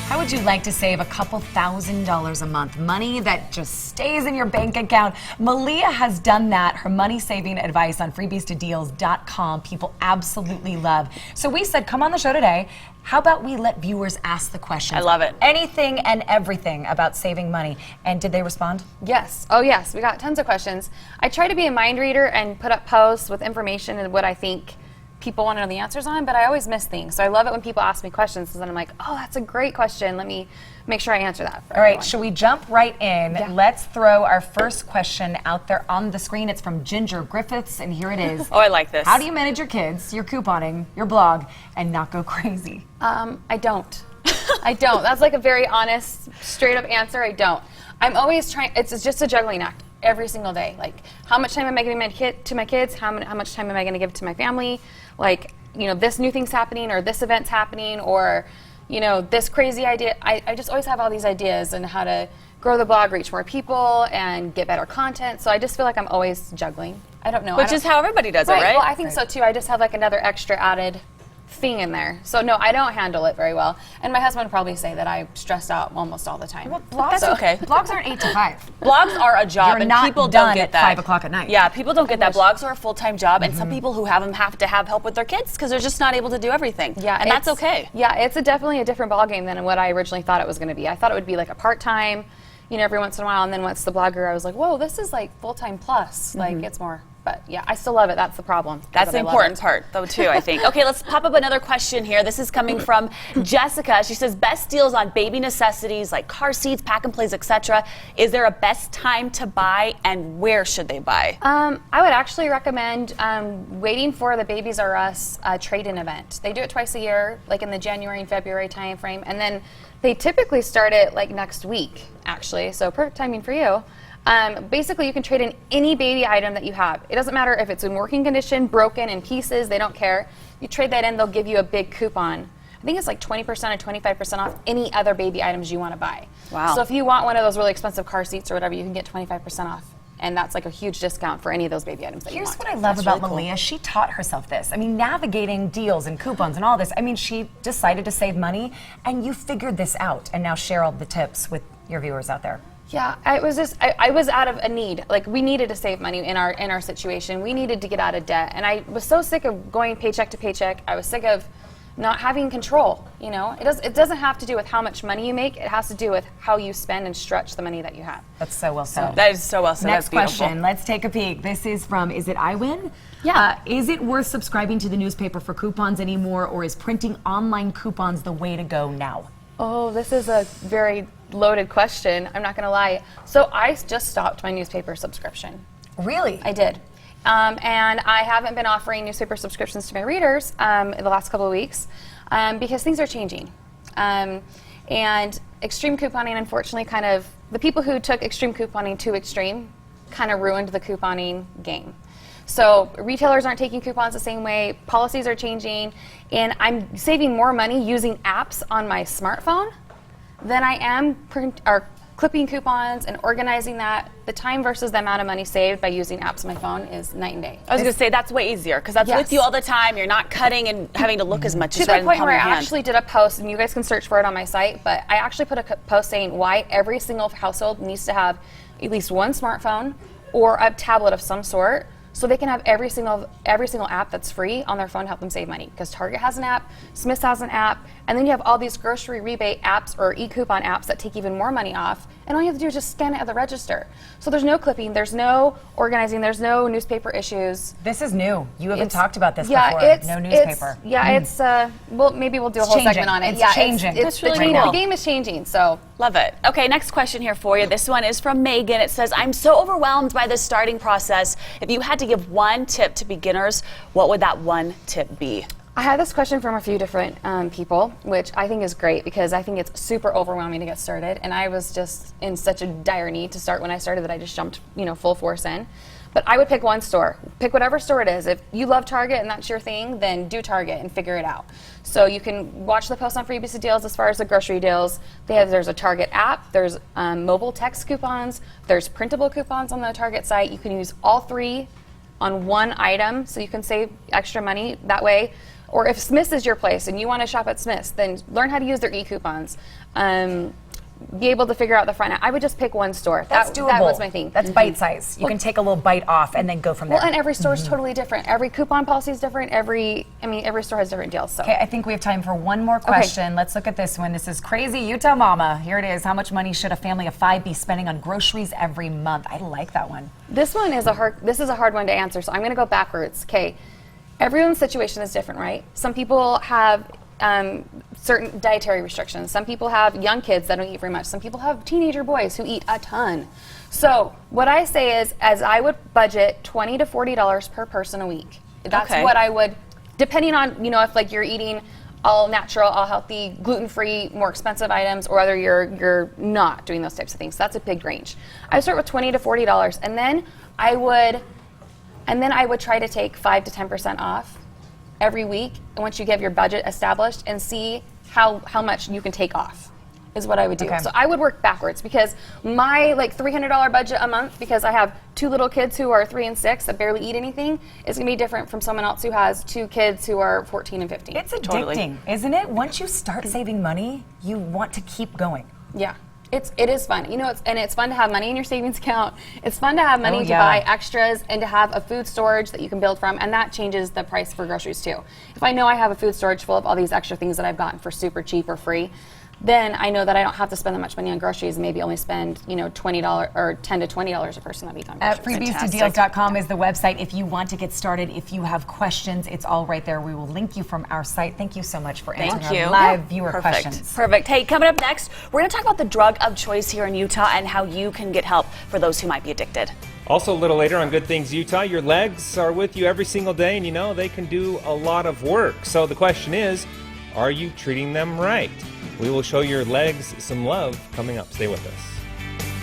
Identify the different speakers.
Speaker 1: How would you like to save a couple $1,000s a month? Money that just stays in your bank account. Melea has done that. Her money-saving advice on freebies2deals.com people absolutely love. So we said, come on the show today. How about we let viewers ask the questions?
Speaker 2: I love it.
Speaker 1: Anything and everything about saving money. And did they respond?
Speaker 3: Yes. Oh, yes. We got tons of questions. I try to be a mind reader and put up posts with information and what I think people want to know the answers on, but I always miss things. So I love it when people ask me questions, because then I'm like, oh, that's a great question. Let me make sure I answer that for
Speaker 1: All right,
Speaker 3: everyone.
Speaker 1: should we jump right in?
Speaker 3: Yeah.
Speaker 1: Let's throw our first question out there on the screen. It's from Ginger Griffiths, and here it is.
Speaker 2: Oh, I like this.
Speaker 1: How do you manage your kids, your couponing, your blog, and not go crazy?
Speaker 3: I don't. I don't. That's like a very honest, straight up answer. I don't. I'm always trying, it's just a juggling act every single day. Like, how much time am I giving to my kids? How much time am I going to give to my family? Like, you know, this new thing's happening, or this event's happening, or, you know, this crazy idea. I just always have all these ideas and how to grow the blog, reach more people, and get better content. So I just feel like I'm always juggling. I don't know.
Speaker 2: Which is how everybody does it, right?
Speaker 3: Well, I think so too. I just have like another extra added thing in there. So no, I don't handle it very well. And my husband would probably say that I'm stressed out almost all the time.
Speaker 1: Well, blogs,
Speaker 2: That's okay.
Speaker 1: Blogs aren't 8 to 5.
Speaker 2: Blogs are a job,
Speaker 1: You're
Speaker 2: and
Speaker 1: not
Speaker 2: people
Speaker 1: done
Speaker 2: don't get
Speaker 1: at
Speaker 2: that.
Speaker 1: 5 o'clock at night.
Speaker 2: Yeah, people don't get that. Blogs are a full-time job, and some people who have to have help with their kids because they're just not able to do everything.
Speaker 3: Yeah,
Speaker 2: and that's okay.
Speaker 3: Yeah, it's definitely a different ballgame than what I originally thought it was going to be. I thought it would be like a part-time, you know, every once in a while, and then once the blogger, I was like, whoa, this is like full-time plus. Like, it's more. But yeah, I still love it. That's the problem.
Speaker 2: That's the important part, though, too, I think. Okay, let's pop up another question here. This is coming from Jessica. She says, best deals on baby necessities like car seats, pack and plays, etc. Is there a best time to buy, and where should they buy?
Speaker 3: I would actually recommend waiting for the Babies R Us trade-in event. They do it twice a year, like in the January and February time frame, and then they typically start it like next week, actually. So perfect timing for you. Basically, you can trade in any baby item that you have. It doesn't matter if it's in working condition, broken, in pieces, they don't care. You trade that in, they'll give you a big coupon. I think it's like 20% or 25% off any other baby items you want to buy.
Speaker 2: Wow.
Speaker 3: So if you want one of those really expensive car seats or whatever, you can get 25% off. And that's like a huge discount for any of those baby items that you want.
Speaker 1: Here's what I love about Melea. She taught herself this. I mean, navigating deals and coupons and all this. I mean, she decided to save money, and you figured this out, and now share all the tips with your viewers out there.
Speaker 3: Yeah, I was out of a need. Like, we needed to save money in our situation. We needed to get out of debt, and I was so sick of going paycheck to paycheck. I was sick of not having control. You know, it doesn't have to do with how much money you make. It has to do with how you spend and stretch the money that you have.
Speaker 1: That's so well said.
Speaker 2: That is so well said.
Speaker 1: Next
Speaker 2: That's beautiful.
Speaker 1: question. Let's take a peek. This is from, is it iWin?
Speaker 3: Yeah.
Speaker 1: Is it worth subscribing to the newspaper for coupons anymore, or is printing online coupons the way to go now?
Speaker 3: Oh, this is a very loaded question. I'm not going to lie. So I just stopped my newspaper subscription.
Speaker 1: Really?
Speaker 3: I did. And I haven't been offering newspaper subscriptions to my readers in the last couple of weeks because things are changing. And extreme couponing, unfortunately, kind of, the people who took extreme couponing to extreme kind of ruined the couponing game. So retailers aren't taking coupons the same way, policies are changing, and I'm saving more money using apps on my smartphone than I am clipping coupons and organizing that. The time versus the amount of money saved by using apps on my phone is night and day.
Speaker 2: I was going to say that's way easier because that's with you all the time. You're not cutting and having to look as much.
Speaker 3: To the point where I actually did a post, and you guys can search for it on my site, but I actually put a post saying why every single household needs to have at least one smartphone or a tablet of some sort, so they can have every single app that's free on their phone to help them save money. Because Target has an app, Smith's has an app, and then you have all these grocery rebate apps or e-coupon apps that take even more money off, and all you have to do is just scan it at the register. So there's no clipping, there's no organizing, there's no newspaper issues.
Speaker 1: This is new. You haven't talked about this
Speaker 3: before.
Speaker 1: No newspaper.
Speaker 3: It's well, maybe we'll do a whole segment on it.
Speaker 1: It's changing.
Speaker 3: It's
Speaker 2: really
Speaker 3: changing.
Speaker 2: cool.
Speaker 3: The game is changing, so.
Speaker 2: Love it. Okay, next question here for you. This one is from Megan. It says, I'm so overwhelmed by this starting process. If you had to give one tip to beginners, what would that one tip be?
Speaker 3: I had this question from a few different people, which I think is great because I think it's super overwhelming to get started. And I was just in such a dire need to start when I started that I just jumped, full force in. But I would pick one store. Pick whatever store it is. If you love Target and that's your thing, then do Target and figure it out. So you can watch the post on Freebies to Deals as far as the grocery deals. There's a Target app. There's mobile text coupons. There's printable coupons on the Target site. You can use all three on one item so you can save extra money that way. Or if Smith's is your place and you want to shop at Smith's, then learn how to use their e-coupons. Be able to figure out the front end. I would just pick one store.
Speaker 1: That's doable.
Speaker 3: That was my thing.
Speaker 1: That's bite size. You can take a little bite off and then go from there.
Speaker 3: Well, and every store is totally different. Every coupon policy is different. Every store has different deals. So.
Speaker 1: Okay, I think we have time for one more question. Let's look at this one. This is Crazy Utah Mama. Here it is. How much money should a family of 5 be spending on groceries every month? I like that one.
Speaker 3: This is a hard one to answer, so I'm going to go backwards. Okay, everyone's situation is different, right? Some people have certain dietary restrictions. Some people have young kids that don't eat very much. Some people have teenager boys who eat a ton. So what I say is, as I would budget $20 to $40 per person a week. That's what I would, depending on, if like you're eating all natural, all healthy, gluten-free, more expensive items, or whether you're not doing those types of things. That's a big range. I start with $20 to $40, and then I would try to take 5 to 10% off every week once you get your budget established, and see how much you can take off is what I would do.
Speaker 1: Okay.
Speaker 3: So I would work backwards, because my $300 budget a month, because I have 2 little kids who are 3 and 6 that barely eat anything, is going to be different from someone else who has 2 kids who are 14 and 15.
Speaker 1: It's addicting, isn't it? Once you start saving money, you want to keep going.
Speaker 3: Yeah. It is fun. It's fun to have money in your savings account. It's fun to have money to buy extras and to have a food storage that you can build from, and that changes the price for groceries too. If I know I have a food storage full of all these extra things that I've gotten for super cheap or free, then I know that I don't have to spend that much money on groceries, and maybe only spend $20 or $10 to $20 a person a week on groceries.
Speaker 1: freebies2deals.com is the website if you want to get started. If you have questions, it's all right there. We will link you from our site. Thank you so much for answering our live viewer questions.
Speaker 2: Perfect. Hey, coming up next, we're going to talk about the drug of choice here in Utah and how you can get help for those who might be addicted.
Speaker 4: Also, a little later on Good Things Utah, your legs are with you every single day, and they can do a lot of work. So the question is, are you treating them right? We will show your legs some love coming up. Stay with us.